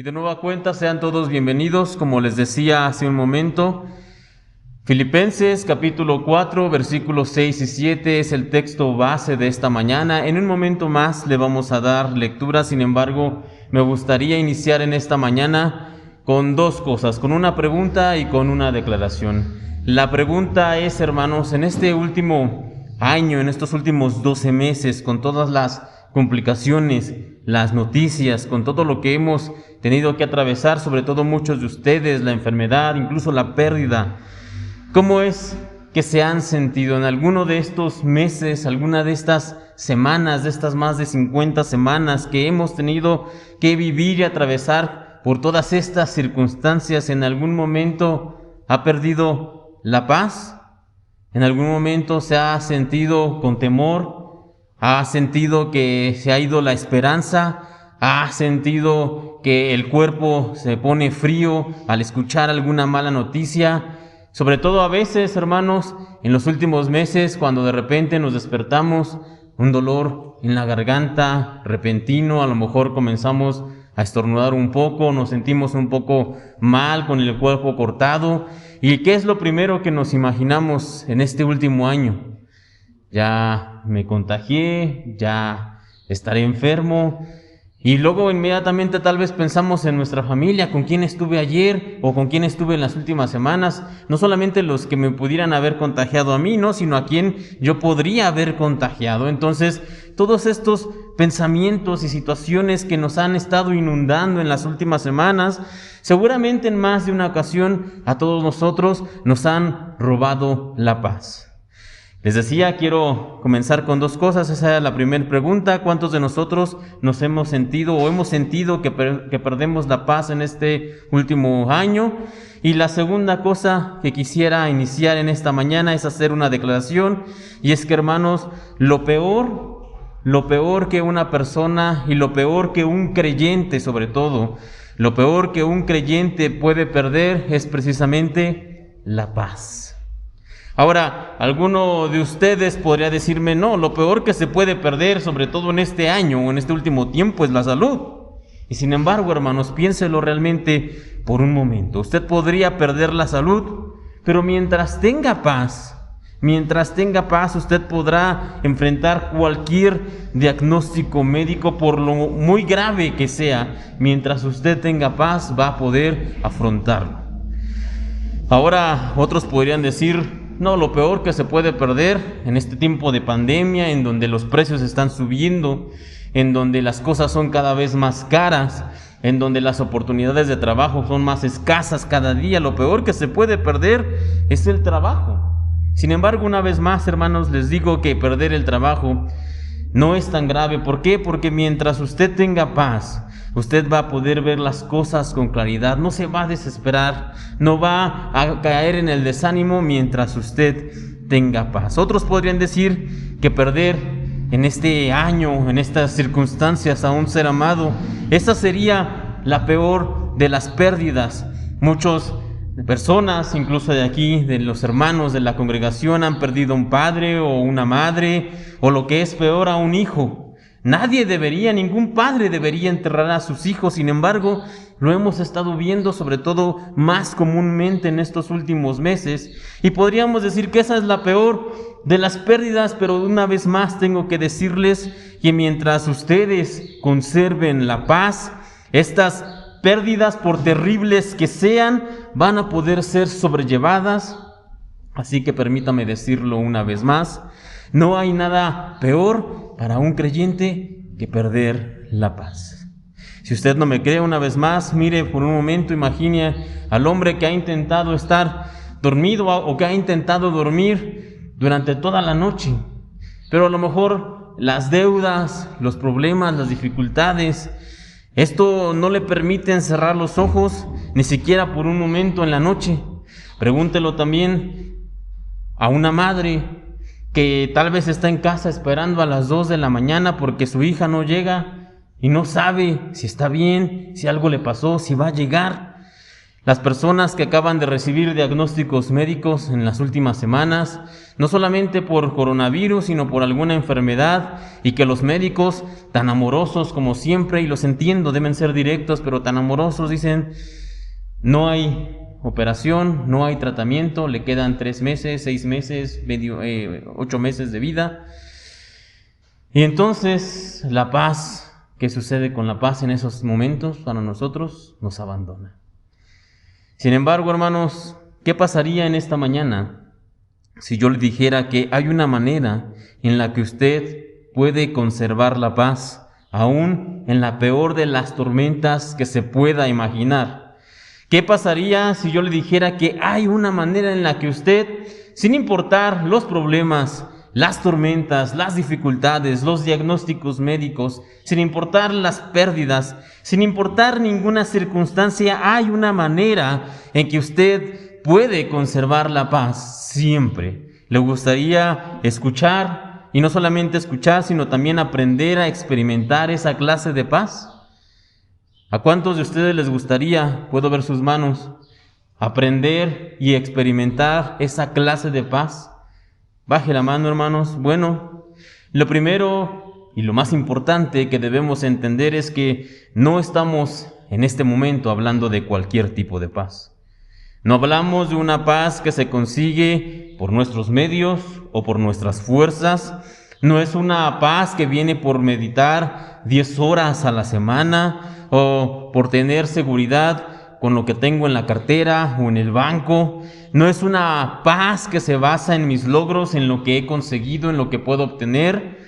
Y de nueva cuenta, sean todos bienvenidos, como les decía hace un momento. Filipenses capítulo 4, versículos 6 y 7 es el texto base de esta mañana. En un momento más le vamos a dar lectura, sin embargo, me gustaría iniciar en esta mañana con dos cosas, con una pregunta y con una declaración. La pregunta es, hermanos, en este último año, en estos últimos 12 meses, con todas las complicaciones, las noticias, con todo lo que hemos tenido que atravesar, sobre todo muchos de ustedes, la enfermedad, incluso la pérdida, ¿cómo es que se han sentido en alguno de estos meses, alguna de estas semanas, de estas más de 50 semanas que hemos tenido que vivir y atravesar por todas estas circunstancias? ¿En algún momento ha perdido la paz? ¿En algún momento se ha sentido con temor? ¿Ha sentido que se ha ido la esperanza? ¿Ha sentido que el cuerpo se pone frío al escuchar alguna mala noticia? Sobre todo a veces, hermanos, en los últimos meses, cuando de repente nos despertamos, un dolor en la garganta repentino, a lo mejor comenzamos a estornudar un poco, nos sentimos un poco mal con el cuerpo cortado. ¿Y qué es lo primero que nos imaginamos en este último año? Ya me contagié, ya estaré enfermo. Y luego inmediatamente tal vez pensamos en nuestra familia, con quién estuve ayer o con quién estuve en las últimas semanas. No solamente los que me pudieran haber contagiado a mí, ¿no? Sino a quien yo podría haber contagiado. Entonces, todos estos pensamientos y situaciones que nos han estado inundando en las últimas semanas, seguramente en más de una ocasión a todos nosotros nos han robado la paz. Les decía, quiero comenzar con dos cosas. Esa es la primera pregunta. ¿Cuántos de nosotros nos hemos sentido o hemos sentido que perdemos la paz en este último año? Y la segunda cosa que quisiera iniciar en esta mañana es hacer una declaración. Y es que, hermanos, lo peor que una persona y lo peor que un creyente, sobre todo, lo peor que un creyente puede perder es precisamente la paz. Ahora, alguno de ustedes podría decirme, no, lo peor que se puede perder, sobre todo en este año o en este último tiempo, es la salud. Y sin embargo, hermanos, piénselo realmente por un momento. Usted podría perder la salud, pero mientras tenga paz, usted podrá enfrentar cualquier diagnóstico médico, por lo muy grave que sea. Mientras usted tenga paz, va a poder afrontarlo. Ahora, otros podrían decir, no, lo peor que se puede perder en este tiempo de pandemia, en donde los precios están subiendo, en donde las cosas son cada vez más caras, en donde las oportunidades de trabajo son más escasas cada día, lo peor que se puede perder es el trabajo. Sin embargo, una vez más, hermanos, les digo que perder el trabajo no es tan grave. ¿Por qué? Porque mientras usted tenga paz, usted va a poder ver las cosas con claridad, no se va a desesperar, no va a caer en el desánimo mientras usted tenga paz. Otros podrían decir que perder en este año, en estas circunstancias, a un ser amado, esa sería la peor de las pérdidas. Muchas personas, incluso de aquí, de los hermanos de la congregación, han perdido un padre o una madre, o lo que es peor, a un hijo. Ningún padre debería enterrar a sus hijos. Sin embargo, lo hemos estado viendo, sobre todo más comúnmente en estos últimos meses, y podríamos decir que esa es la peor de las pérdidas. Pero una vez más tengo que decirles que mientras ustedes conserven la paz, estas pérdidas, por terribles que sean, van a poder ser sobrellevadas. Así que permítame decirlo una vez más, no hay nada peor para un creyente que perder la paz. Si usted no me cree, una vez más, mire por un momento, imagine al hombre que ha intentado estar dormido o que ha intentado dormir durante toda la noche, pero a lo mejor las deudas, los problemas, las dificultades, esto no le permite cerrar los ojos ni siquiera por un momento en la noche. Pregúntelo también a una madre que tal vez está en casa esperando a las 2 de la mañana porque su hija no llega y no sabe si está bien, si algo le pasó, si va a llegar. Las personas que acaban de recibir diagnósticos médicos en las últimas semanas, no solamente por coronavirus, sino por alguna enfermedad, y que los médicos, tan amorosos como siempre, y los entiendo, deben ser directos, pero tan amorosos, dicen, no hay operación, no hay tratamiento, le quedan 3 meses, 6 meses, 8 meses de vida. Y entonces la paz, ¿qué sucede con la paz en esos momentos para nosotros? Nos abandona. Sin embargo, hermanos, ¿qué pasaría en esta mañana si yo le dijera que hay una manera en la que usted puede conservar la paz, aún en la peor de las tormentas que se pueda imaginar? ¿Qué pasaría si yo le dijera que hay una manera en la que usted, sin importar los problemas, las tormentas, las dificultades, los diagnósticos médicos, sin importar las pérdidas, sin importar ninguna circunstancia, hay una manera en que usted puede conservar la paz siempre? ¿Le gustaría escuchar? Y no solamente escuchar, sino también aprender a experimentar esa clase de paz. ¿A cuántos de ustedes les gustaría, puedo ver sus manos, aprender y experimentar esa clase de paz? Baje la mano, hermanos. Bueno, lo primero y lo más importante que debemos entender es que no estamos en este momento hablando de cualquier tipo de paz. No hablamos de una paz que se consigue por nuestros medios o por nuestras fuerzas. No es una paz que viene por meditar 10 horas a la semana o por tener seguridad con lo que tengo en la cartera o en el banco. No es una paz que se basa en mis logros, en lo que he conseguido, en lo que puedo obtener.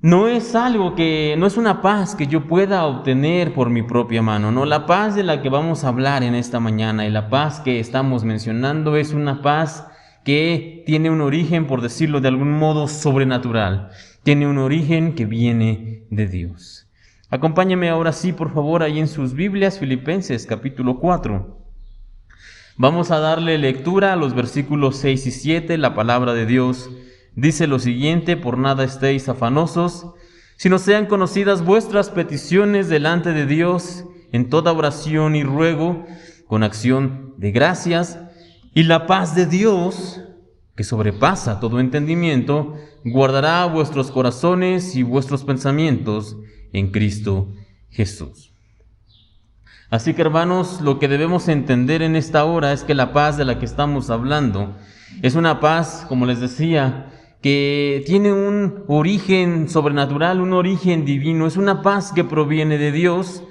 No es una paz que yo pueda obtener por mi propia mano. No, la paz de la que vamos a hablar en esta mañana y la paz que estamos mencionando es una paz que tiene un origen, por decirlo de algún modo, sobrenatural. Tiene un origen que viene de Dios. Acompáñenme ahora sí, por favor, ahí en sus Biblias, Filipenses capítulo 4. Vamos a darle lectura a los versículos 6 y 7. La palabra de Dios dice lo siguiente: por nada estéis afanosos, sino sean conocidas vuestras peticiones delante de Dios en toda oración y ruego, con acción de gracias, y la paz de Dios, que sobrepasa todo entendimiento, guardará vuestros corazones y vuestros pensamientos en Cristo Jesús. Así que, hermanos, lo que debemos entender en esta hora es que la paz de la que estamos hablando es una paz, como les decía, que tiene un origen sobrenatural, un origen divino. Es una paz que proviene de Dios.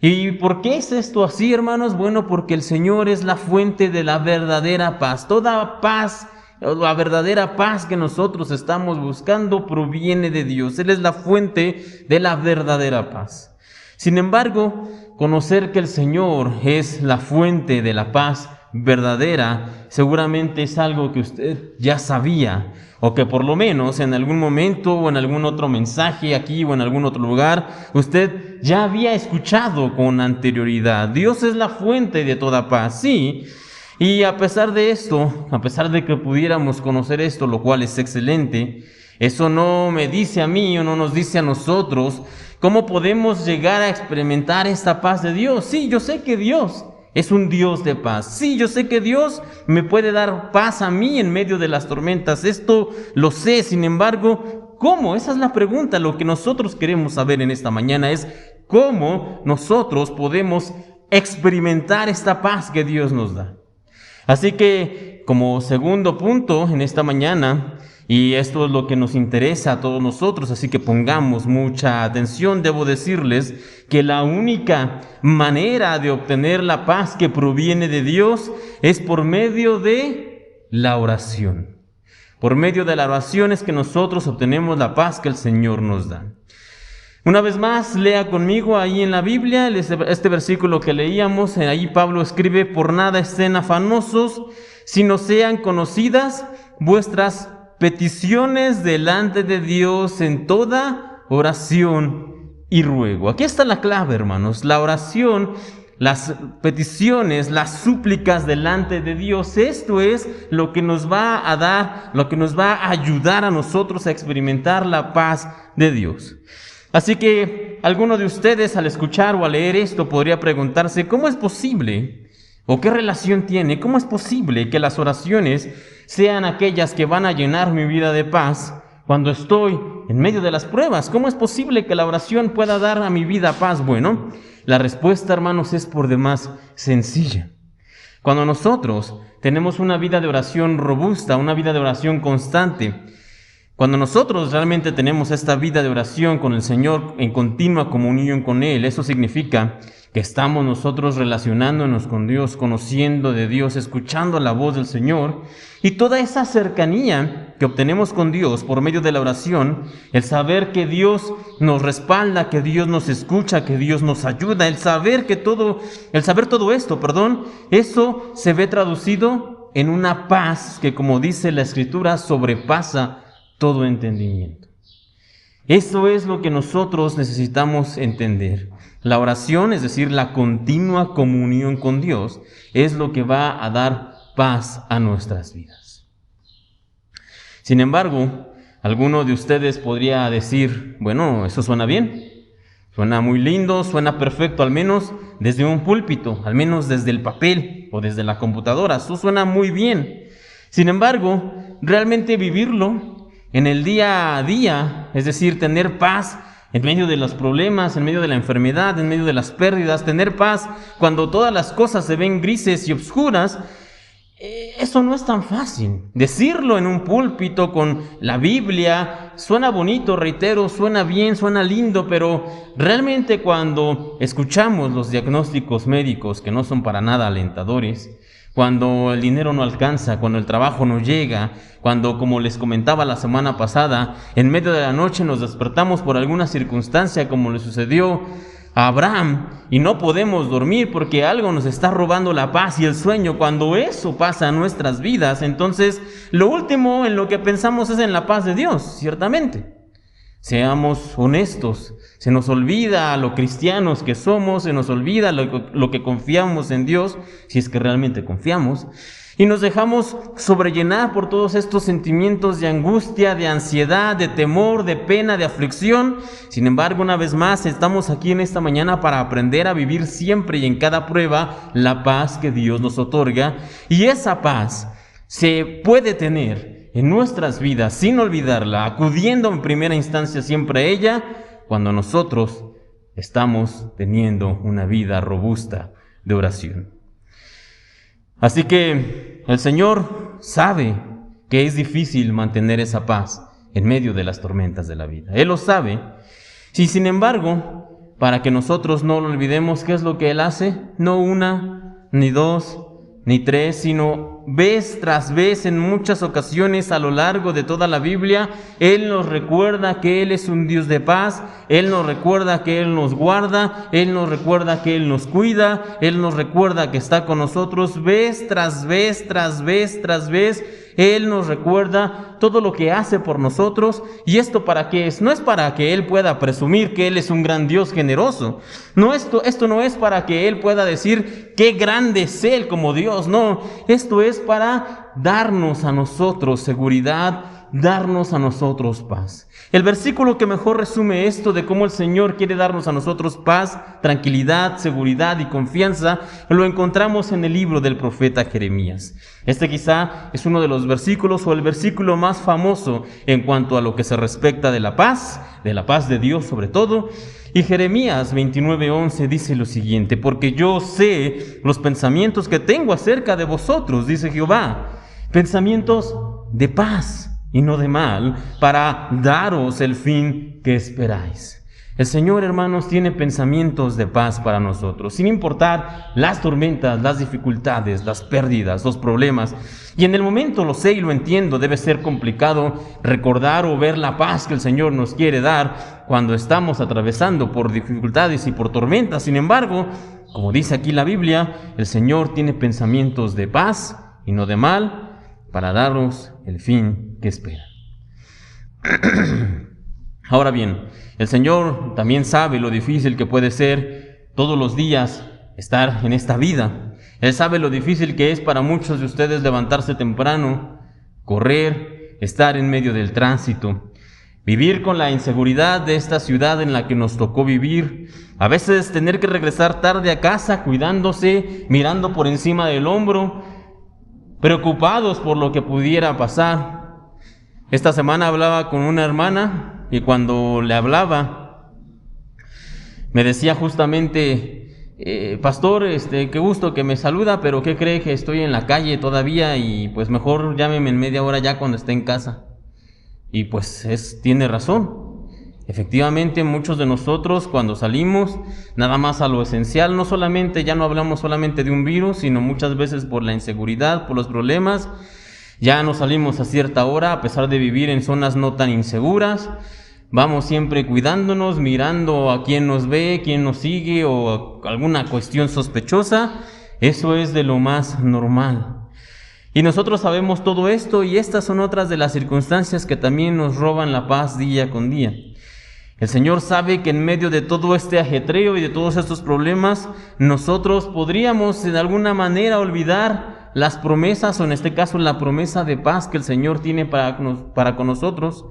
¿Y por qué es esto así, hermanos? Bueno, porque el Señor es la fuente de la verdadera paz. Toda paz, la verdadera paz que nosotros estamos buscando proviene de Dios. Él es la fuente de la verdadera paz. Sin embargo, conocer que el Señor es la fuente de la paz verdadera seguramente es algo que usted ya sabía, o que por lo menos en algún momento o en algún otro mensaje aquí o en algún otro lugar usted ya había escuchado con anterioridad. Dios es la fuente de toda paz, sí. Y a pesar de esto, a pesar de que pudiéramos conocer esto, lo cual es excelente, eso no me dice a mí o no nos dice a nosotros cómo podemos llegar a experimentar esta paz de Dios. Sí, yo sé que Dios es un Dios de paz. Sí, yo sé que Dios me puede dar paz a mí en medio de las tormentas. Esto lo sé. Sin embargo, ¿cómo? Esa es la pregunta. Lo que nosotros queremos saber en esta mañana es cómo nosotros podemos experimentar esta paz que Dios nos da. Así que, como segundo punto en esta mañana, y esto es lo que nos interesa a todos nosotros, así que pongamos mucha atención, debo decirles que la única manera de obtener la paz que proviene de Dios es por medio de la oración. Por medio de la oración es que nosotros obtenemos la paz que el Señor nos da. Una vez más, lea conmigo ahí en la Biblia este versículo que leíamos. Ahí Pablo escribe: por nada estén afanosos, sino sean conocidas vuestras peticiones delante de Dios en toda oración y ruego. Aquí está la clave, hermanos. La oración, las peticiones, las súplicas delante de Dios. Esto es lo que nos va a dar, lo que nos va a ayudar a nosotros a experimentar la paz de Dios. Así que alguno de ustedes al escuchar o al leer esto podría preguntarse, ¿cómo es posible? ¿O qué relación tiene? ¿Cómo es posible que las oraciones sean aquellas que van a llenar mi vida de paz cuando estoy en medio de las pruebas? ¿Cómo es posible que la oración pueda dar a mi vida paz? Bueno, la respuesta, hermanos, es por demás sencilla. Cuando nosotros tenemos una vida de oración robusta, una vida de oración constante, cuando nosotros realmente tenemos esta vida de oración con el Señor en continua comunión con Él, eso significa que estamos nosotros relacionándonos con Dios, conociendo de Dios, escuchando la voz del Señor, y toda esa cercanía que obtenemos con Dios por medio de la oración, el saber que Dios nos respalda, que Dios nos escucha, que Dios nos ayuda, el saber todo esto, eso se ve traducido en una paz que, como dice la Escritura, sobrepasa todo entendimiento. Eso es lo que nosotros necesitamos entender. La oración, es decir, la continua comunión con Dios, es lo que va a dar paz a nuestras vidas. Sin embargo, alguno de ustedes podría decir, bueno, eso suena bien, suena muy lindo, suena perfecto, al menos desde un púlpito, al menos desde el papel o desde la computadora, eso suena muy bien. Sin embargo, realmente vivirlo en el día a día, es decir, tener paz en medio de los problemas, en medio de la enfermedad, en medio de las pérdidas, tener paz cuando todas las cosas se ven grises y oscuras, eso no es tan fácil. Decirlo en un púlpito con la Biblia suena bonito, reitero, suena bien, suena lindo, pero realmente cuando escuchamos los diagnósticos médicos que no son para nada alentadores, cuando el dinero no alcanza, cuando el trabajo no llega, cuando, como les comentaba la semana pasada, en medio de la noche nos despertamos por alguna circunstancia como le sucedió a Abraham y no podemos dormir porque algo nos está robando la paz y el sueño. Cuando eso pasa en nuestras vidas, entonces lo último en lo que pensamos es en la paz de Dios, ciertamente. Seamos honestos, se nos olvida lo cristianos que somos, se nos olvida lo que confiamos en Dios, si es que realmente confiamos, y nos dejamos sobrellenar por todos estos sentimientos de angustia, de ansiedad, de temor, de pena, de aflicción. Sin embargo, una vez más, estamos aquí en esta mañana para aprender a vivir siempre y en cada prueba la paz que Dios nos otorga, y esa paz se puede tener en nuestras vidas sin olvidarla, acudiendo en primera instancia siempre a ella, cuando nosotros estamos teniendo una vida robusta de oración. Así que el Señor sabe que es difícil mantener esa paz en medio de las tormentas de la vida. Él lo sabe. Y sin embargo, para que nosotros no lo olvidemos, ¿qué es lo que Él hace? No una, ni dos, ni tres, sino vez tras vez, en muchas ocasiones a lo largo de toda la Biblia, Él nos recuerda que Él es un Dios de paz, Él nos recuerda que Él nos guarda, Él nos recuerda que Él nos cuida, Él nos recuerda que está con nosotros vez tras vez, tras vez, tras vez. Él nos recuerda todo lo que hace por nosotros. ¿Y esto para qué es? No es para que Él pueda presumir que Él es un gran Dios generoso. No, esto no es para que Él pueda decir qué grande es Él como Dios. No, esto es para darnos a nosotros seguridad, darnos a nosotros paz. El versículo que mejor resume esto de cómo el Señor quiere darnos a nosotros paz, tranquilidad, seguridad y confianza, lo encontramos en el libro del profeta Jeremías. Este quizá es uno de los versículos o el versículo más famoso en cuanto a lo que se respecta de la paz de Dios sobre todo. Y Jeremías 29:11 dice lo siguiente: porque yo sé los pensamientos que tengo acerca de vosotros, dice Jehová, pensamientos de paz y no de mal, para daros el fin que esperáis. El Señor, hermanos, tiene pensamientos de paz para nosotros, sin importar las tormentas, las dificultades, las pérdidas, los problemas. Y en el momento, lo sé y lo entiendo, debe ser complicado recordar o ver la paz que el Señor nos quiere dar cuando estamos atravesando por dificultades y por tormentas. Sin embargo, como dice aquí la Biblia, el Señor tiene pensamientos de paz y no de mal, para darnos el fin que espera. Ahora bien, el Señor también sabe lo difícil que puede ser todos los días estar en esta vida. Él sabe lo difícil que es para muchos de ustedes levantarse temprano, correr, estar en medio del tránsito. Vivir con la inseguridad de esta ciudad en la que nos tocó vivir, a veces tener que regresar tarde a casa cuidándose, mirando por encima del hombro, preocupados por lo que pudiera pasar. Esta semana hablaba con una hermana y cuando le hablaba me decía justamente, pastor, qué gusto que me saluda, pero ¿qué cree? Que estoy en la calle todavía y pues mejor llámeme en media hora ya cuando esté en casa. Y pues tiene razón. Efectivamente, muchos de nosotros cuando salimos nada más a lo esencial, ya no hablamos solamente de un virus, sino muchas veces por la inseguridad, por los problemas, ya no salimos a cierta hora a pesar de vivir en zonas no tan inseguras. Vamos siempre cuidándonos, mirando a quién nos ve, quién nos sigue o alguna cuestión sospechosa. Eso es de lo más normal. Y nosotros sabemos todo esto y estas son otras de las circunstancias que también nos roban la paz día con día. El Señor sabe que en medio de todo este ajetreo y de todos estos problemas, nosotros podríamos de alguna manera olvidar las promesas, o en este caso la promesa de paz que el Señor tiene para con nosotros.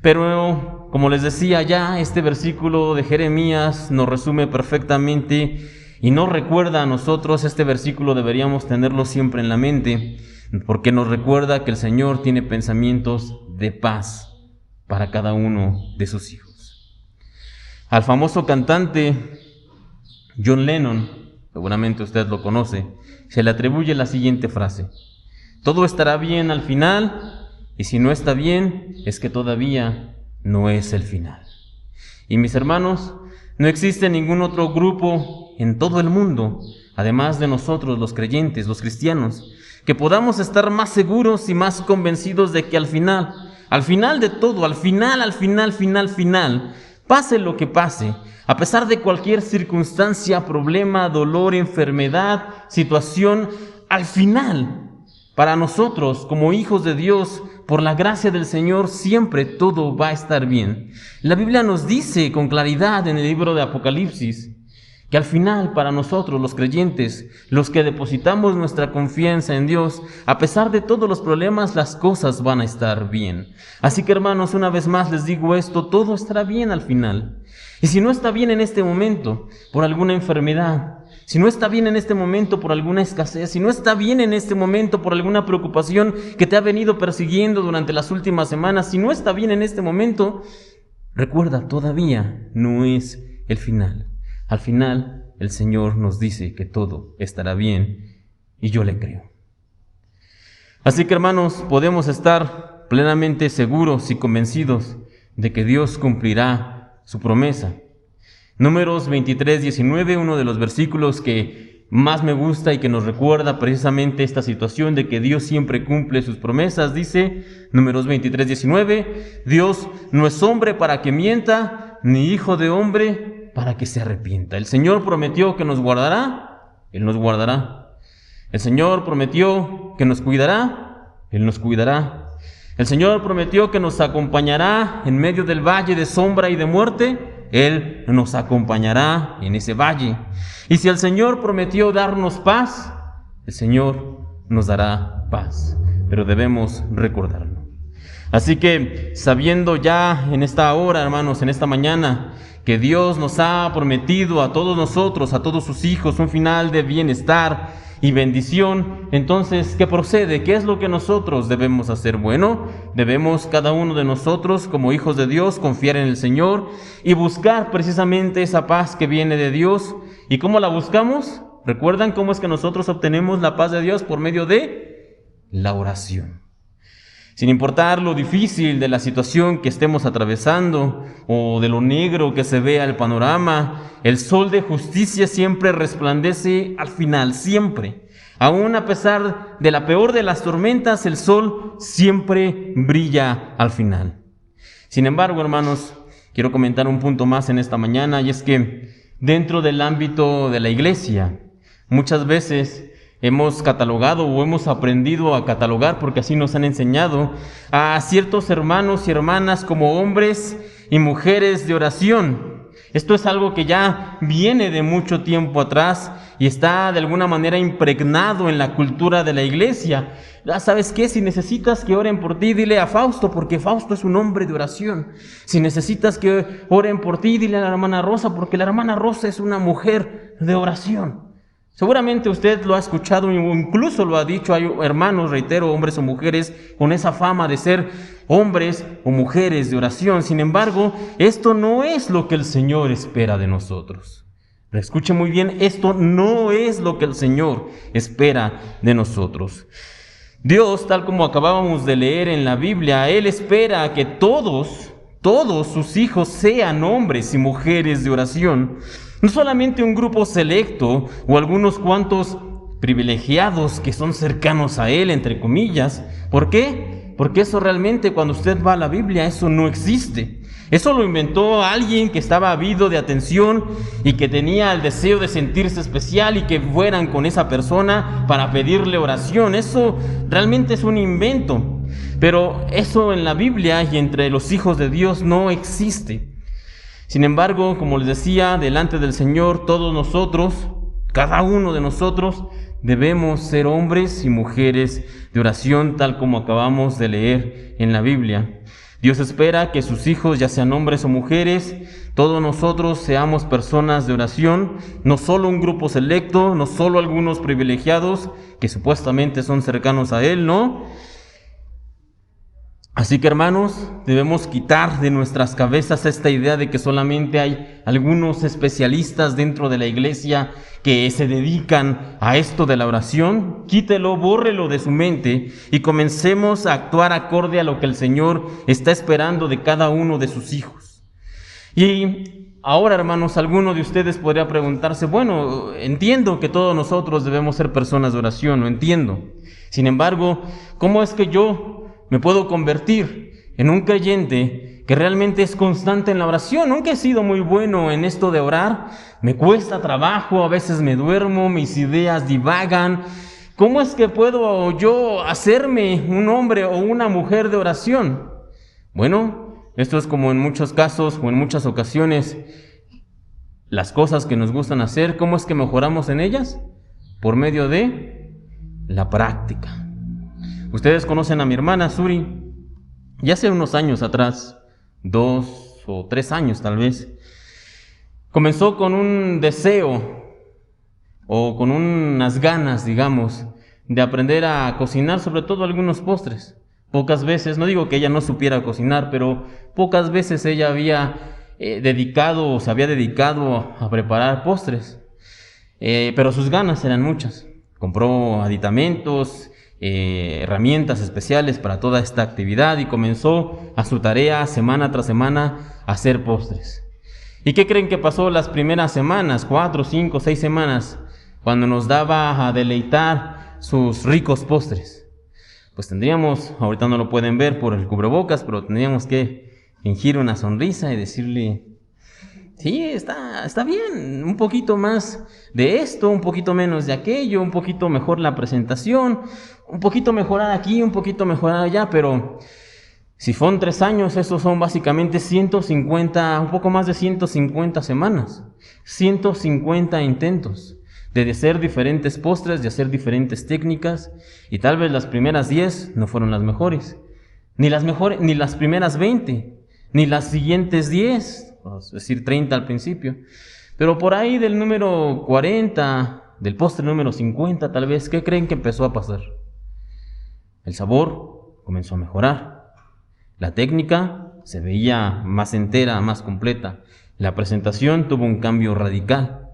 Pero, como les decía ya, este versículo de Jeremías nos resume perfectamente y nos recuerda a nosotros. Este versículo deberíamos tenerlo siempre en la mente, porque nos recuerda que el Señor tiene pensamientos de paz para cada uno de sus hijos. Al famoso cantante John Lennon, seguramente usted lo conoce, se le atribuye la siguiente frase: todo estará bien al final, y si no está bien, es que todavía no es el final. Y mis hermanos, no existe ningún otro grupo en todo el mundo, además de nosotros los creyentes, los cristianos, que podamos estar más seguros y más convencidos de que al final de todo, al final, pase lo que pase, a pesar de cualquier circunstancia, problema, dolor, enfermedad, situación, al final, para nosotros como hijos de Dios, por la gracia del Señor, siempre todo va a estar bien. La Biblia nos dice con claridad en el libro de Apocalipsis que al final, para nosotros los creyentes, los que depositamos nuestra confianza en Dios, a pesar de todos los problemas, las cosas van a estar bien. Así que, hermanos, una vez más les digo esto: todo estará bien al final. Y si no está bien en este momento por alguna enfermedad, si no está bien en este momento por alguna escasez, si no está bien en este momento por alguna preocupación que te ha venido persiguiendo durante las últimas semanas, si no está bien en este momento, recuerda, todavía no es el final. Al final, el Señor nos dice que todo estará bien y yo le creo. Así que, hermanos, podemos estar plenamente seguros y convencidos de que Dios cumplirá su promesa. Números 23:19, uno de los versículos que más me gusta y que nos recuerda precisamente esta situación de que Dios siempre cumple sus promesas, dice Números 23:19, Dios no es hombre para que mienta, ni hijo de hombre para que se arrepienta. El Señor prometió que nos guardará, Él nos guardará. El Señor prometió que nos cuidará, Él nos cuidará. El Señor prometió que nos acompañará en medio del valle de sombra y de muerte, Él nos acompañará en ese valle. Y si el Señor prometió darnos paz, el Señor nos dará paz, pero debemos recordarlo. Así que, sabiendo ya en esta hora, hermanos, en esta mañana, que Dios nos ha prometido a todos nosotros, a todos sus hijos, un final de bienestar y bendición, entonces, ¿qué procede? ¿Qué es lo que nosotros debemos hacer? Bueno, debemos cada uno de nosotros, como hijos de Dios, confiar en el Señor y buscar precisamente esa paz que viene de Dios. ¿Y cómo la buscamos? ¿Recuerdan cómo es que nosotros obtenemos la paz de Dios? Por medio de la oración. Sin importar lo difícil de la situación que estemos atravesando o de lo negro que se vea el panorama, el sol de justicia siempre resplandece al final, siempre. Aún a pesar de la peor de las tormentas, el sol siempre brilla al final. Sin embargo, hermanos, quiero comentar un punto más en esta mañana, y es que dentro del ámbito de la iglesia, muchas veces hemos catalogado o hemos aprendido a catalogar, porque así nos han enseñado, a ciertos hermanos y hermanas como hombres y mujeres de oración. Esto es algo que ya viene de mucho tiempo atrás y está de alguna manera impregnado en la cultura de la iglesia. ¿Sabes qué? Si necesitas que oren por ti, dile a Fausto, porque Fausto es un hombre de oración. Si necesitas que oren por ti, dile a la hermana Rosa, porque la hermana Rosa es una mujer de oración. Seguramente usted lo ha escuchado o incluso lo ha dicho. Hay hermanos, reitero, hombres o mujeres con esa fama de ser hombres o mujeres de oración. Sin embargo, esto no es lo que el Señor espera de nosotros. Escuche muy bien, esto no es lo que el Señor espera de nosotros. Dios, tal como acabábamos de leer en la Biblia, Él espera que todos sus hijos sean hombres y mujeres de oración. No solamente un grupo selecto o algunos cuantos privilegiados que son cercanos a Él, entre comillas. ¿Por qué? Porque eso realmente, cuando usted va a la Biblia, eso no existe. Eso lo inventó alguien que estaba ávido de atención y que tenía el deseo de sentirse especial y que fueran con esa persona para pedirle oración. Eso realmente es un invento. Pero eso en la Biblia y entre los hijos de Dios no existe. Sin embargo, como les decía, delante del Señor, todos nosotros, cada uno de nosotros, debemos ser hombres y mujeres de oración, tal como acabamos de leer en la Biblia. Dios espera que sus hijos, ya sean hombres o mujeres, todos nosotros seamos personas de oración, no solo un grupo selecto, no solo algunos privilegiados que supuestamente son cercanos a Él, ¿no? Así que, hermanos, debemos quitar de nuestras cabezas esta idea de que solamente hay algunos especialistas dentro de la iglesia que se dedican a esto de la oración. Quítelo, bórrelo de su mente y comencemos a actuar acorde a lo que el Señor está esperando de cada uno de sus hijos. Y ahora, hermanos, alguno de ustedes podría preguntarse, bueno, entiendo que todos nosotros debemos ser personas de oración, lo entiendo. Sin embargo, ¿cómo es que yo me puedo convertir en un creyente que realmente es constante en la oración? Nunca he sido muy bueno en esto de orar, me cuesta trabajo, a veces me duermo, mis ideas divagan. ¿Cómo es que puedo yo hacerme un hombre o una mujer de oración? Bueno, esto es como en muchos casos o en muchas ocasiones, las cosas que nos gustan hacer, ¿cómo es que mejoramos en ellas? Por medio de la práctica. Ustedes conocen a mi hermana Suri. Ya hace unos años atrás, 2 o 3 años tal vez, comenzó con un deseo o con unas ganas, digamos, de aprender a cocinar, sobre todo algunos postres. Pocas veces, no digo que ella no supiera cocinar, pero pocas veces ella había dedicado o se había dedicado a preparar postres. Pero sus ganas eran muchas. Compró aditamentos, herramientas especiales para toda esta actividad y comenzó a su tarea semana tras semana a hacer postres. ¿Y qué creen que pasó las primeras semanas, 4, 5, 6 semanas, cuando nos daba a deleitar sus ricos postres? Pues tendríamos, ahorita no lo pueden ver por el cubrebocas, pero tendríamos que fingir una sonrisa y decirle: sí, está bien, un poquito más de esto, un poquito menos de aquello, un poquito mejor la presentación, un poquito mejorar aquí, un poquito mejorar allá, pero si fueron 3 años, esos son básicamente 150, un poco más de 150 semanas, 150 intentos de hacer diferentes postres, de hacer diferentes técnicas, y tal vez las primeras 10 no fueron las mejores, ni las primeras 20, ni las siguientes 10, es decir, 30 al principio. Pero por ahí del número 40, del postre número 50 tal vez, ¿qué creen que empezó a pasar? El sabor comenzó a mejorar. La técnica se veía más entera, más completa. La presentación tuvo un cambio radical.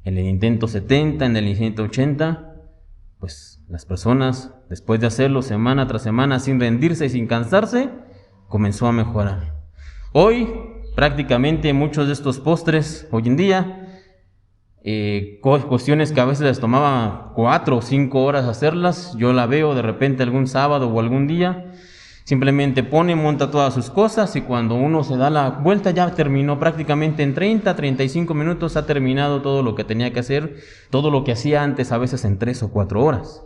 En el intento 70, en el intento 80, pues las personas, después de hacerlo semana tras semana sin rendirse y sin cansarse, comenzó a mejorar. Hoy, prácticamente muchos de estos postres, hoy en día, cuestiones que a veces les tomaba 4 o 5 horas hacerlas, yo la veo de repente algún sábado o algún día, simplemente monta todas sus cosas y cuando uno se da la vuelta ya terminó prácticamente en 30, 35 minutos, ha terminado todo lo que tenía que hacer, todo lo que hacía antes a veces en 3 o 4 horas.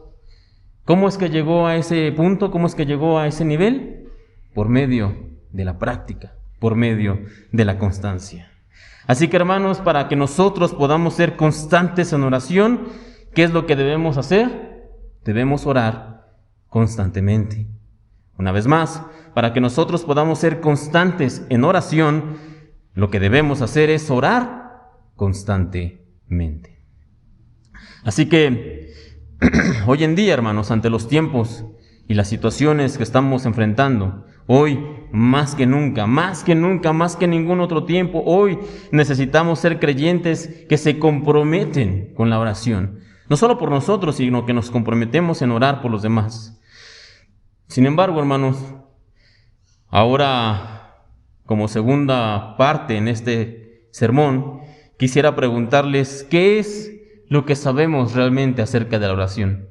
¿Cómo es que llegó a ese punto? ¿Cómo es que llegó a ese nivel? Por medio de la práctica, por medio de la constancia. Así que, hermanos, para que nosotros podamos ser constantes en oración, ¿qué es lo que debemos hacer? Debemos orar constantemente. Una vez más, para que nosotros podamos ser constantes en oración, lo que debemos hacer es orar constantemente. Así que, hoy en día, hermanos, ante los tiempos y las situaciones que estamos enfrentando, hoy más que nunca, más que ningún otro tiempo, hoy necesitamos ser creyentes que se comprometen con la oración. No solo por nosotros, sino que nos comprometemos en orar por los demás. Sin embargo, hermanos, ahora, como segunda parte en este sermón, quisiera preguntarles qué es lo que sabemos realmente acerca de la oración.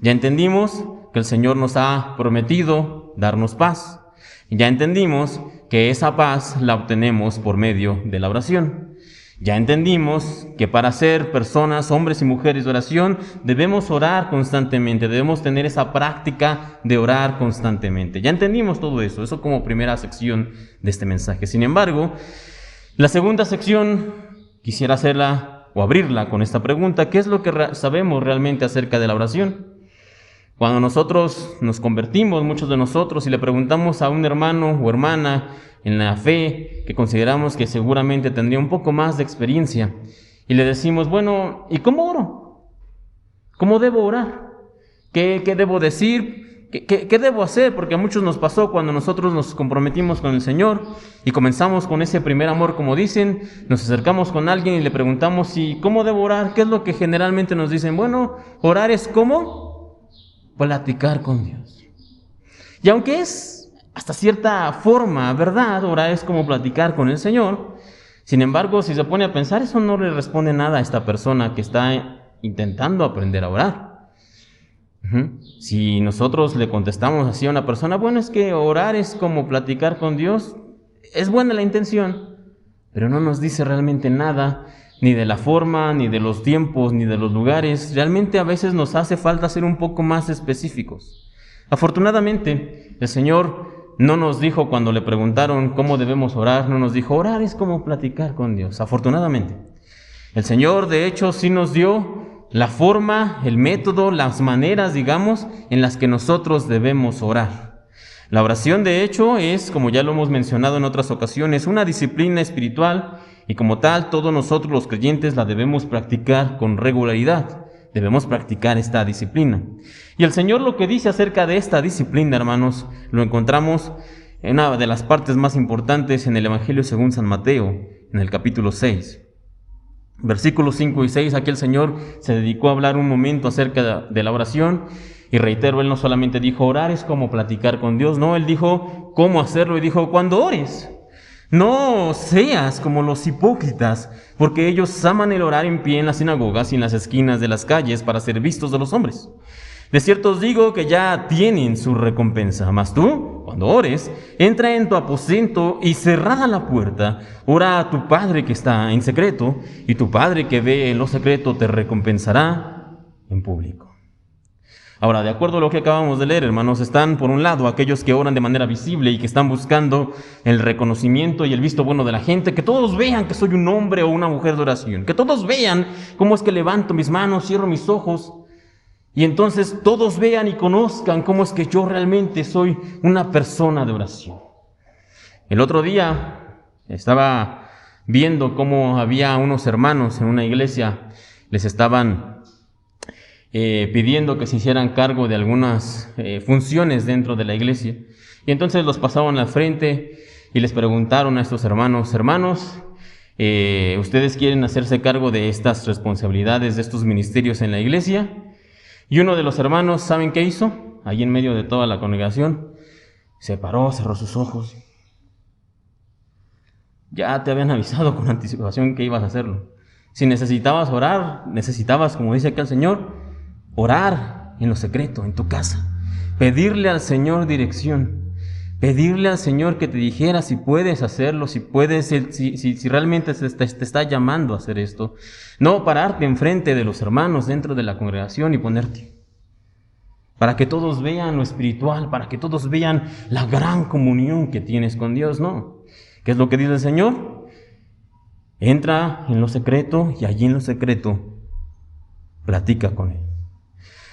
Ya entendimos que el Señor nos ha prometido darnos paz. Ya entendimos que esa paz la obtenemos por medio de la oración. Ya entendimos que para ser personas, hombres y mujeres de oración, debemos orar constantemente, debemos tener esa práctica de orar constantemente. Ya entendimos todo eso como primera sección de este mensaje. Sin embargo, la segunda sección quisiera hacerla o abrirla con esta pregunta: ¿qué es lo que sabemos realmente acerca de la oración? Cuando nosotros nos convertimos, muchos de nosotros, y le preguntamos a un hermano o hermana en la fe que consideramos que seguramente tendría un poco más de experiencia, y le decimos, bueno, ¿y cómo oro? ¿Cómo debo orar? ¿Qué debo decir? ¿Qué debo hacer? Porque a muchos nos pasó cuando nosotros nos comprometimos con el Señor y comenzamos con ese primer amor, como dicen, nos acercamos con alguien y le preguntamos, ¿y cómo debo orar? ¿Qué es lo que generalmente nos dicen? Bueno, orar es ¿cómo? Platicar con Dios. Y aunque es hasta cierta forma, ¿verdad? Orar es como platicar con el Señor. Sin embargo, si se pone a pensar, eso no le responde nada a esta persona que está intentando aprender a orar. Si nosotros le contestamos así a una persona, bueno, es que orar es como platicar con Dios, es buena la intención, pero no nos dice realmente nada, ni de la forma, ni de los tiempos, ni de los lugares. Realmente a veces nos hace falta ser un poco más específicos. Afortunadamente, el Señor no nos dijo cuando le preguntaron cómo debemos orar, no nos dijo, orar es como platicar con Dios. Afortunadamente, el Señor de hecho sí nos dio la forma, el método, las maneras, digamos, en las que nosotros debemos orar. La oración, de hecho, es, como ya lo hemos mencionado en otras ocasiones, una disciplina espiritual y como tal, todos nosotros los creyentes la debemos practicar con regularidad. Debemos practicar esta disciplina. Y el Señor lo que dice acerca de esta disciplina, hermanos, lo encontramos en una de las partes más importantes en el Evangelio según San Mateo, en el capítulo 6. Versículos 5 y 6, aquí el Señor se dedicó a hablar un momento acerca de la oración, y reitero, Él no solamente dijo orar es como platicar con Dios, no, Él dijo cómo hacerlo, y dijo cuando ores, no seas como los hipócritas, porque ellos aman el orar en pie en las sinagogas y en las esquinas de las calles para ser vistos de los hombres. De cierto os digo que ya tienen su recompensa. Mas tú, cuando ores, entra en tu aposento y cerrada la puerta, ora a tu Padre que está en secreto, y tu Padre que ve en lo secreto te recompensará en público. Ahora, de acuerdo a lo que acabamos de leer, hermanos, están por un lado aquellos que oran de manera visible y que están buscando el reconocimiento y el visto bueno de la gente, que todos vean que soy un hombre o una mujer de oración, que todos vean cómo es que levanto mis manos, cierro mis ojos, y entonces todos vean y conozcan cómo es que yo realmente soy una persona de oración. El otro día estaba viendo cómo había unos hermanos en una iglesia, les estaban pidiendo que se hicieran cargo de algunas funciones dentro de la iglesia. Y entonces los pasaban al frente y les preguntaron a estos hermanos, ¿ustedes quieren hacerse cargo de estas responsabilidades, de estos ministerios en la iglesia? Y uno de los hermanos, ¿saben qué hizo? Ahí en medio de toda la congregación, se paró, cerró sus ojos. Ya te habían avisado con anticipación que ibas a hacerlo. Si necesitabas orar, necesitabas, como dice acá el Señor, orar en lo secreto, en tu casa. Pedirle al Señor dirección. Pedirle al Señor que te dijera si puedes hacerlo, si puedes, si realmente te está llamando a hacer esto. No pararte enfrente de los hermanos dentro de la congregación y ponerte. Para que todos vean lo espiritual, para que todos vean la gran comunión que tienes con Dios, no. ¿Qué es lo que dice el Señor? entra en lo secreto y allí en lo secreto platica con Él.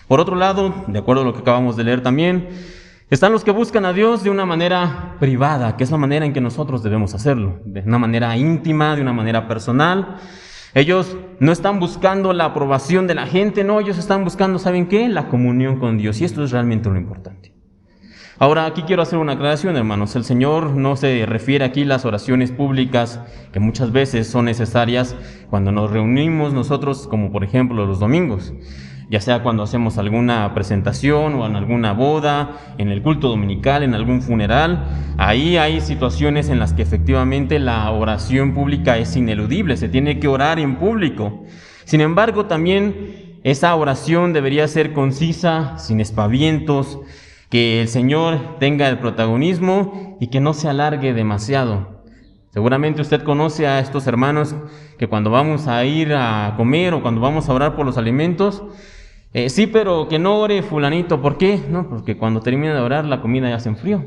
Por otro lado, de acuerdo a lo que acabamos de leer también, están los que buscan a Dios de una manera privada, que es la manera en que nosotros debemos hacerlo, de una manera íntima, de una manera personal. Ellos no están buscando la aprobación de la gente, no, ellos están buscando, ¿saben qué? La comunión con Dios, y esto es realmente lo importante. Ahora, aquí quiero hacer una aclaración, hermanos. El Señor no se refiere aquí a las oraciones públicas, que muchas veces son necesarias cuando nos reunimos nosotros, como por ejemplo los domingos, ya sea cuando hacemos alguna presentación o en alguna boda, en el culto dominical, en algún funeral. Ahí hay situaciones en las que efectivamente la oración pública es ineludible, se tiene que orar en público. Sin embargo, también esa oración debería ser concisa, sin espavientos, que el Señor tenga el protagonismo y que no se alargue demasiado. Seguramente usted conoce a estos hermanos que cuando vamos a ir a comer o cuando vamos a orar por los alimentos, sí, pero que no ore fulanito. ¿Por qué? No, porque cuando termina de orar la comida ya se enfrió.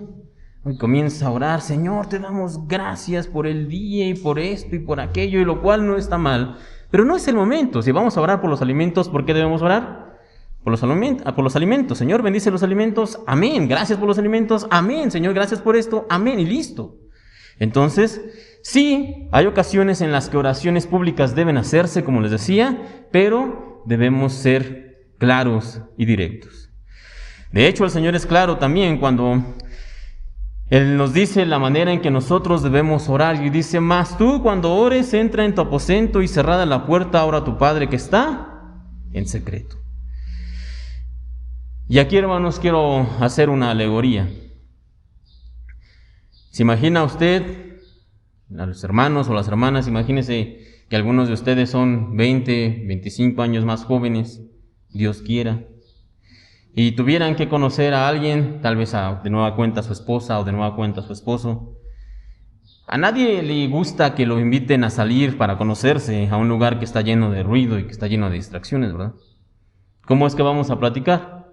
Y comienza a orar: Señor, te damos gracias por el día y por esto y por aquello, y lo cual no está mal. Pero no es el momento. Si vamos a orar por los alimentos, ¿por qué debemos orar? Por los alimentos. Señor, bendice los alimentos. Amén. Gracias por los alimentos. Amén. Señor, gracias por esto. Amén. Y listo. Entonces, sí, hay ocasiones en las que oraciones públicas deben hacerse, como les decía, pero debemos ser claros y directos. De hecho, el Señor es claro también cuando Él nos dice la manera en que nosotros debemos orar, y dice: mas tú, cuando ores, entra en tu aposento y cerrada la puerta, ora a tu Padre que está en secreto. Y aquí, hermanos, quiero hacer una alegoría. ¿Se imagina usted, a los hermanos o las hermanas, imagínese que algunos de ustedes son 20, 25 años más jóvenes, Dios quiera, y tuvieran que conocer a alguien, tal vez de nueva cuenta a su esposa o de nueva cuenta a su esposo? A nadie le gusta que lo inviten a salir para conocerse a un lugar que está lleno de ruido y que está lleno de distracciones, ¿verdad? ¿Cómo es que vamos a platicar?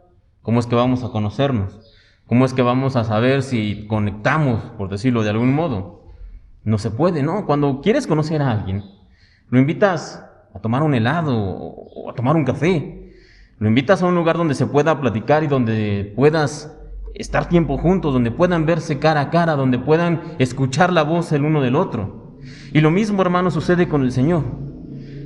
¿Cómo es que vamos a conocernos? ¿Cómo es que vamos a saber si conectamos, por decirlo de algún modo? No se puede, ¿no? Cuando quieres conocer a alguien, lo invitas a tomar un helado o a tomar un café. Lo invitas a un lugar donde se pueda platicar y donde puedas estar tiempo juntos, donde puedan verse cara a cara, donde puedan escuchar la voz el uno del otro. Y lo mismo, hermano, sucede con el Señor.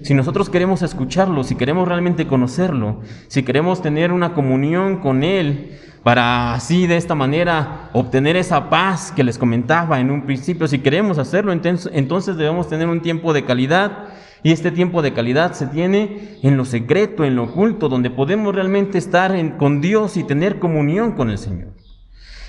Si nosotros queremos escucharlo, si queremos realmente conocerlo, si queremos tener una comunión con Él, para así de esta manera obtener esa paz que les comentaba en un principio, si queremos hacerlo, entonces debemos tener un tiempo de calidad, y este tiempo de calidad se tiene en lo secreto, en lo oculto, donde podemos realmente estar con Dios y tener comunión con el Señor.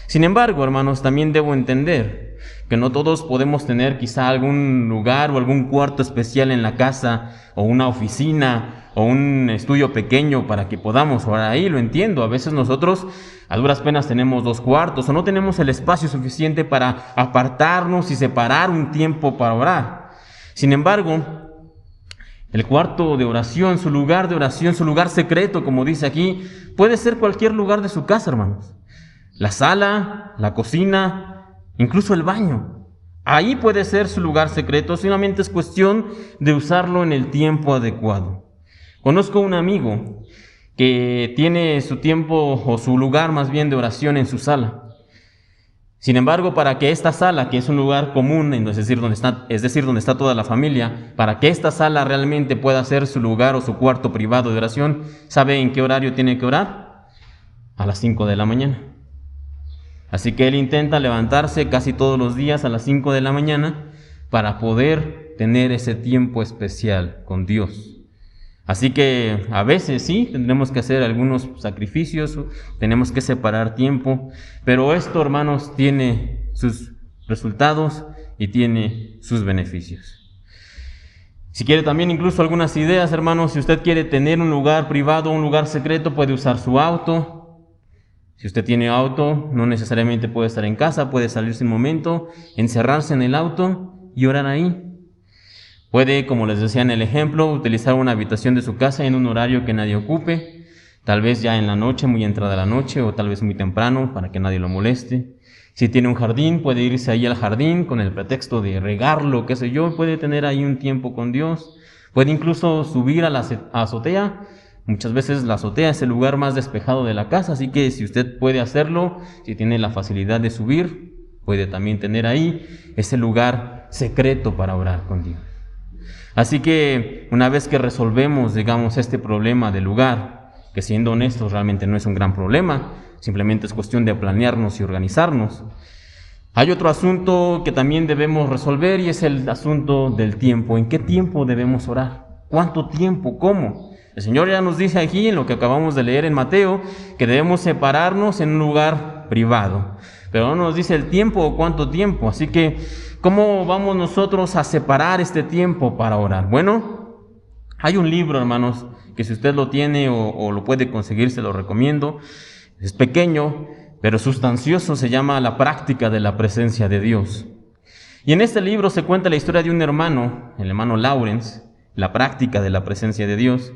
Sin embargo, hermanos, también debo entender que no todos podemos tener quizá algún lugar o algún cuarto especial en la casa, o una oficina, o un estudio pequeño para que podamos orar ahí. Lo entiendo, a veces nosotros a duras penas tenemos 2 cuartos, o no tenemos el espacio suficiente para apartarnos y separar un tiempo para orar. Sin embargo, el cuarto de oración, su lugar de oración, su lugar secreto, como dice aquí, puede ser cualquier lugar de su casa, hermanos. La sala, la cocina, incluso el baño. Ahí puede ser su lugar secreto, solamente es cuestión de usarlo en el tiempo adecuado. Conozco un amigo que tiene su tiempo, o su lugar más bien, de oración en su sala. Sin embargo, para que esta sala, que es un lugar común, es decir, donde está toda la familia, para que esta sala realmente pueda ser su lugar o su cuarto privado de oración, ¿sabe en qué horario tiene que orar? A las 5 de la mañana. Así que él intenta levantarse casi todos los días a las 5 de la mañana para poder tener ese tiempo especial con Dios. Así que a veces sí, tendremos que hacer algunos sacrificios, tenemos que separar tiempo, pero esto, hermanos, tiene sus resultados y tiene sus beneficios. Si quiere también incluso algunas ideas, hermanos, si usted quiere tener un lugar privado, un lugar secreto, puede usar su auto. Si usted tiene auto, no necesariamente puede estar en casa, puede salirse un momento, encerrarse en el auto y orar ahí. Puede, como les decía en el ejemplo, utilizar una habitación de su casa en un horario que nadie ocupe, tal vez ya en la noche, muy entrada la noche, o tal vez muy temprano, para que nadie lo moleste. Si tiene un jardín, puede irse ahí al jardín con el pretexto de regarlo, qué sé yo, puede tener ahí un tiempo con Dios. Puede incluso subir a la azotea. Muchas veces la azotea es el lugar más despejado de la casa, así que si usted puede hacerlo, si tiene la facilidad de subir, puede también tener ahí ese lugar secreto para orar con Dios. Así que una vez que resolvemos, digamos, este problema del lugar, que siendo honestos realmente no es un gran problema, simplemente es cuestión de planearnos y organizarnos, hay otro asunto que también debemos resolver y es el asunto del tiempo. ¿En qué tiempo debemos orar? ¿Cuánto tiempo? ¿Cómo? El Señor ya nos dice aquí, en lo que acabamos de leer en Mateo, que debemos separarnos en un lugar privado. Pero no nos dice el tiempo o cuánto tiempo. Así que, ¿cómo vamos nosotros a separar este tiempo para orar? Bueno, hay un libro, hermanos, que si usted lo tiene o lo puede conseguir, se lo recomiendo. Es pequeño, pero sustancioso, se llama La práctica de la presencia de Dios. Y en este libro se cuenta la historia de un hermano, el hermano Lawrence, La práctica de la presencia de Dios,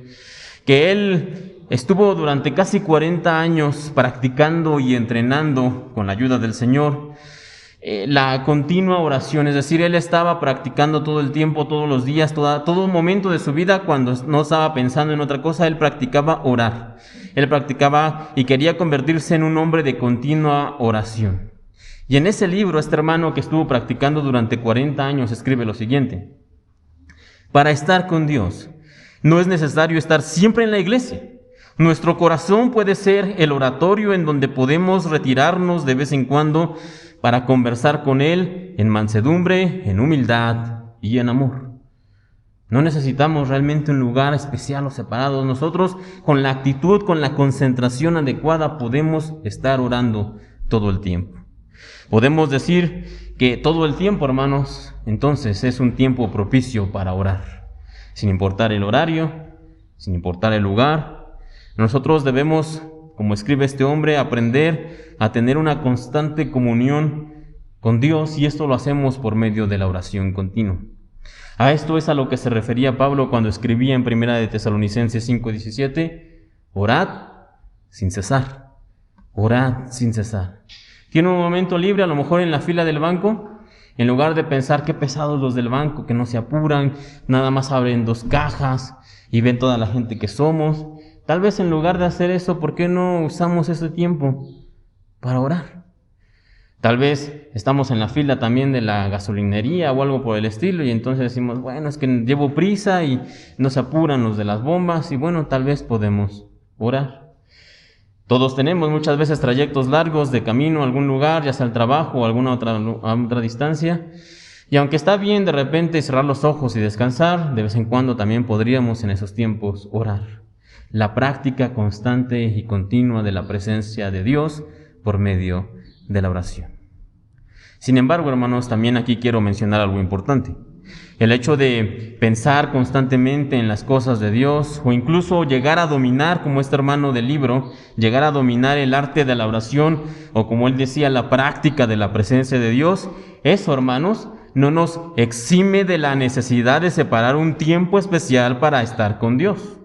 que él estuvo durante casi 40 años practicando y entrenando con la ayuda del Señor la continua oración, es decir, él estaba practicando todo el tiempo, todos los días, todo momento de su vida, cuando no estaba pensando en otra cosa, él practicaba orar. Él practicaba y quería convertirse en un hombre de continua oración. Y en ese libro, este hermano que estuvo practicando durante 40 años escribe lo siguiente: para estar con Dios, no es necesario estar siempre en la iglesia. Nuestro corazón puede ser el oratorio en donde podemos retirarnos de vez en cuando para conversar con Él en mansedumbre, en humildad y en amor. No necesitamos realmente un lugar especial o separado. Nosotros, con la actitud, con la concentración adecuada, podemos estar orando todo el tiempo. Podemos decir que todo el tiempo, hermanos, entonces es un tiempo propicio para orar. Sin importar el horario, sin importar el lugar, nosotros debemos, como escribe este hombre, aprender a tener una constante comunión con Dios, y esto lo hacemos por medio de la oración continua. A esto es a lo que se refería Pablo cuando escribía en 1 de Tesalonicenses 5:17, orad sin cesar, orad sin cesar. Tiene un momento libre, a lo mejor en la fila del banco, en lugar de pensar qué pesados los del banco, que no se apuran, nada más abren 2 cajas y ven toda la gente que somos. Tal vez en lugar de hacer eso, ¿por qué no usamos ese tiempo para orar? Tal vez estamos en la fila también de la gasolinería o algo por el estilo, y entonces decimos, bueno, es que llevo prisa y no se apuran los de las bombas, y bueno, tal vez podemos orar. Todos tenemos muchas veces trayectos largos de camino a algún lugar, ya sea al trabajo o a alguna otra distancia, y aunque está bien de repente cerrar los ojos y descansar, de vez en cuando también podríamos en esos tiempos orar. La práctica constante y continua de la presencia de Dios por medio de la oración. Sin embargo, hermanos, también aquí quiero mencionar algo importante. El hecho de pensar constantemente en las cosas de Dios, o incluso llegar a dominar, como este hermano del libro, llegar a dominar el arte de la oración, o como él decía, la práctica de la presencia de Dios, eso, hermanos, no nos exime de la necesidad de separar un tiempo especial para estar con Dios.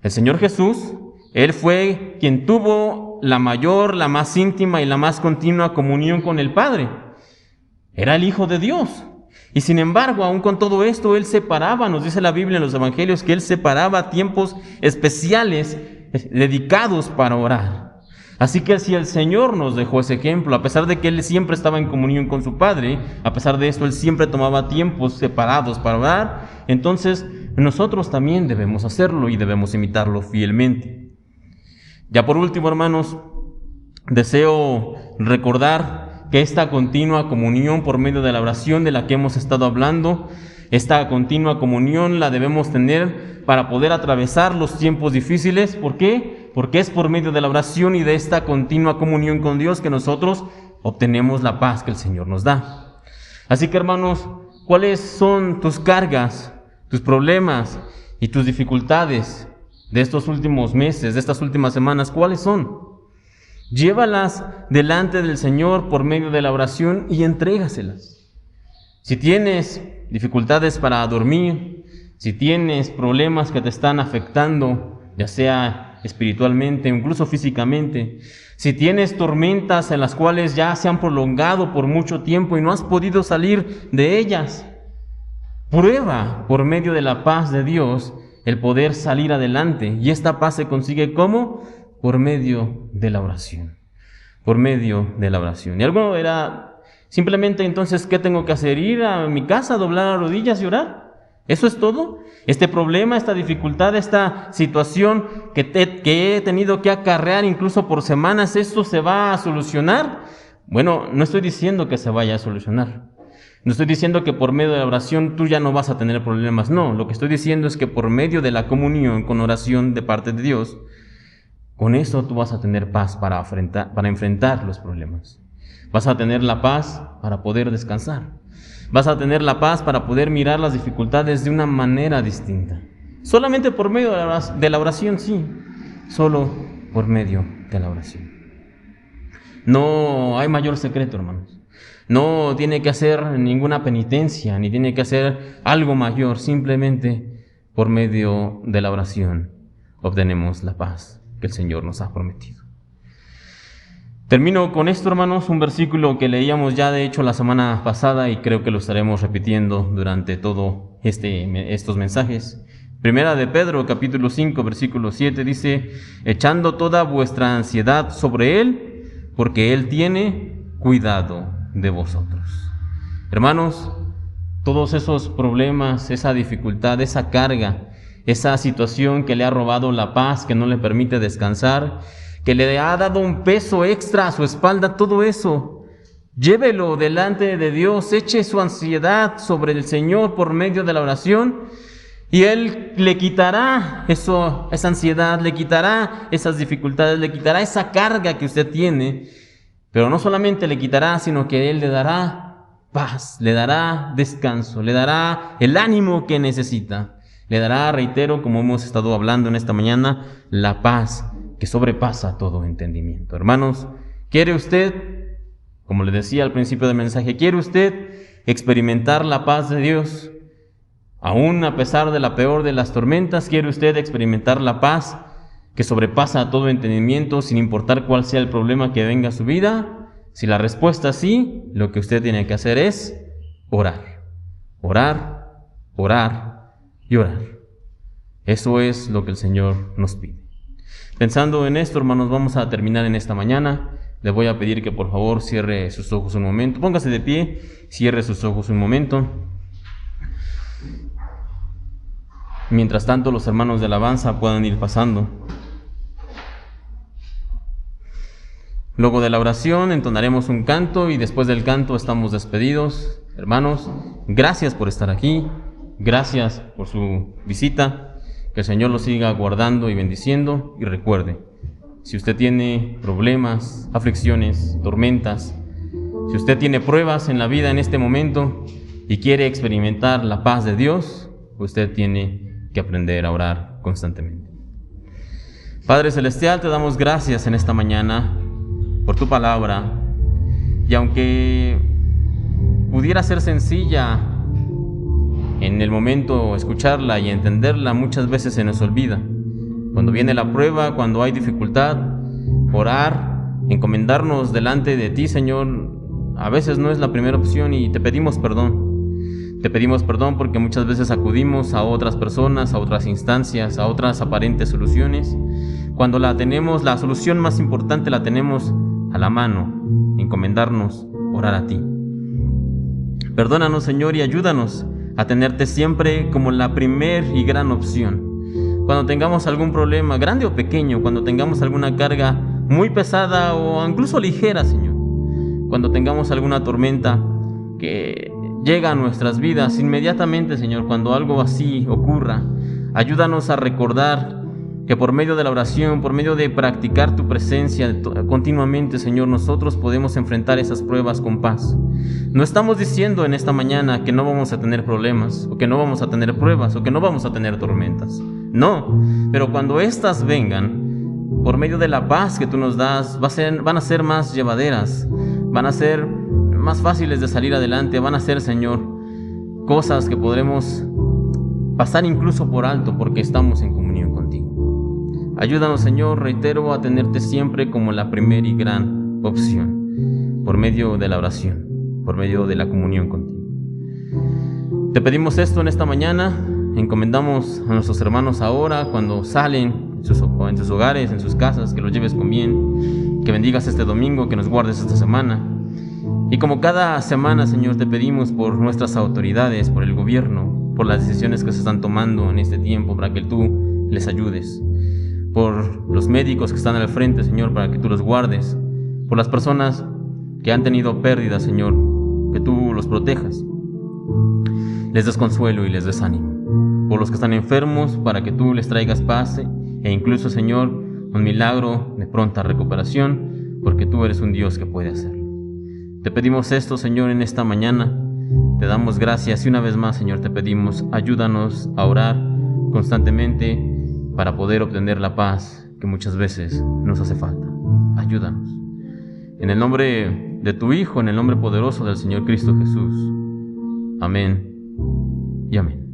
El Señor Jesús, Él fue quien tuvo la mayor, la más íntima y la más continua comunión con el Padre. Era el Hijo de Dios. Y sin embargo, aún con todo esto, Él separaba, nos dice la Biblia en los Evangelios, que Él separaba tiempos especiales dedicados para orar. Así que si el Señor nos dejó ese ejemplo, a pesar de que Él siempre estaba en comunión con su Padre, a pesar de esto, Él siempre tomaba tiempos separados para orar, entonces nosotros también debemos hacerlo y debemos imitarlo fielmente. Ya por último, hermanos, deseo recordar que esta continua comunión por medio de la oración de la que hemos estado hablando, esta continua comunión la debemos tener para poder atravesar los tiempos difíciles. ¿Por qué? Porque es por medio de la oración y de esta continua comunión con Dios que nosotros obtenemos la paz que el Señor nos da. Así que, hermanos, ¿cuáles son tus cargas, tus problemas y tus dificultades de estos últimos meses, de estas últimas semanas? ¿Cuáles son? Llévalas delante del Señor por medio de la oración y entrégaselas. Si tienes dificultades para dormir, si tienes problemas que te están afectando, ya sea espiritualmente, incluso físicamente, si tienes tormentas en las cuales ya se han prolongado por mucho tiempo y no has podido salir de ellas, prueba por medio de la paz de Dios el poder salir adelante. Y esta paz se consigue ¿cómo? Por medio de la oración. Por medio de la oración. Y algo era simplemente entonces, ¿qué tengo que hacer? ¿Ir a mi casa, doblar las rodillas y orar? ¿Eso es todo? Este problema, esta dificultad, esta situación que he tenido que acarrear incluso por semanas, ¿esto se va a solucionar? Bueno, no estoy diciendo que se vaya a solucionar. No estoy diciendo que por medio de la oración tú ya no vas a tener problemas. No, lo que estoy diciendo es que por medio de la comunión con oración de parte de Dios, con eso tú vas a tener paz para enfrentar los problemas. Vas a tener la paz para poder descansar. Vas a tener la paz para poder mirar las dificultades de una manera distinta. Solamente por medio de la oración, sí. Solo por medio de la oración. No hay mayor secreto, hermanos. No tiene que hacer ninguna penitencia, ni tiene que hacer algo mayor. Simplemente por medio de la oración obtenemos la paz que el Señor nos ha prometido. Termino con esto, hermanos, un versículo que leíamos ya de hecho la semana pasada y creo que lo estaremos repitiendo durante todo estos mensajes. Primera de Pedro, capítulo 5, versículo 7, dice: echando toda vuestra ansiedad sobre Él, porque Él tiene cuidado de vosotros. Hermanos, todos esos problemas, esa dificultad, esa carga, esa situación que le ha robado la paz, que no le permite descansar, que le ha dado un peso extra a su espalda, todo eso, llévelo delante de Dios, eche su ansiedad sobre el Señor por medio de la oración y Él le quitará esa ansiedad, le quitará esas dificultades, le quitará esa carga que usted tiene, pero no solamente le quitará, sino que Él le dará paz, le dará descanso, le dará el ánimo que necesita, le dará, reitero, como hemos estado hablando en esta mañana, la paz que sobrepasa todo entendimiento. Hermanos, ¿quiere usted, como le decía al principio del mensaje, quiere usted experimentar la paz de Dios? Aún a pesar de la peor de las tormentas, ¿quiere usted experimentar la paz que sobrepasa todo entendimiento sin importar cuál sea el problema que venga a su vida? Si la respuesta es sí, lo que usted tiene que hacer es orar. Orar, orar y orar. Eso es lo que el Señor nos pide. Pensando en esto, hermanos, vamos a terminar en esta mañana. Le voy a pedir que por favor cierre sus ojos un momento. Póngase de pie, cierre sus ojos un momento. Mientras tanto, los hermanos de alabanza puedan ir pasando. Luego de la oración entonaremos un canto y después del canto estamos despedidos. Hermanos, gracias por estar aquí. Gracias por su visita. Que el Señor lo siga guardando y bendiciendo. Y recuerde, si usted tiene problemas, aflicciones, tormentas, si usted tiene pruebas en la vida en este momento y quiere experimentar la paz de Dios, usted tiene que aprender a orar constantemente. Padre Celestial, te damos gracias en esta mañana por tu palabra. Y aunque pudiera ser sencilla en el momento escucharla y entenderla, muchas veces se nos olvida. Cuando viene la prueba, cuando hay dificultad, orar, encomendarnos delante de ti, Señor, a veces no es la primera opción y te pedimos perdón. Te pedimos perdón porque muchas veces acudimos a otras personas, a otras instancias, a otras aparentes soluciones. Cuando la solución más importante la tenemos a la mano, encomendarnos, orar a ti. Perdónanos, Señor, y ayúdanos a tenerte siempre como la primer y gran opción. Cuando tengamos algún problema, grande o pequeño, cuando tengamos alguna carga muy pesada o incluso ligera, Señor, cuando tengamos alguna tormenta que llega a nuestras vidas inmediatamente, Señor, cuando algo así ocurra, ayúdanos a recordar que por medio de la oración, por medio de practicar tu presencia continuamente, Señor, nosotros podemos enfrentar esas pruebas con paz. No estamos diciendo en esta mañana que no vamos a tener problemas, o que no vamos a tener pruebas, o que no vamos a tener tormentas. No, pero cuando éstas vengan, por medio de la paz que tú nos das, van a ser más llevaderas, van a ser más fáciles de salir adelante, van a ser, Señor, cosas que podremos pasar incluso por alto porque estamos en comunión contigo. Ayúdanos, Señor, reitero, a tenerte siempre como la primera y gran opción, por medio de la oración, por medio de la comunión contigo. Te pedimos esto en esta mañana, encomendamos a nuestros hermanos ahora cuando salen en sus hogares, en sus casas, que los lleves con bien, que bendigas este domingo, que nos guardes esta semana. Y como cada semana, Señor, te pedimos por nuestras autoridades, por el gobierno, por las decisiones que se están tomando en este tiempo, para que tú les ayudes. Por los médicos que están al frente, Señor, para que tú los guardes. Por las personas que han tenido pérdidas, Señor, que tú los protejas. Les des consuelo y les des ánimo. Por los que están enfermos, para que tú les traigas paz e incluso, Señor, un milagro de pronta recuperación, porque tú eres un Dios que puede hacerlo. Te pedimos esto, Señor, en esta mañana. Te damos gracias y una vez más, Señor, te pedimos, ayúdanos a orar constantemente para poder obtener la paz que muchas veces nos hace falta. Ayúdanos. En el nombre de tu Hijo, en el nombre poderoso del Señor Cristo Jesús. Amén y amén.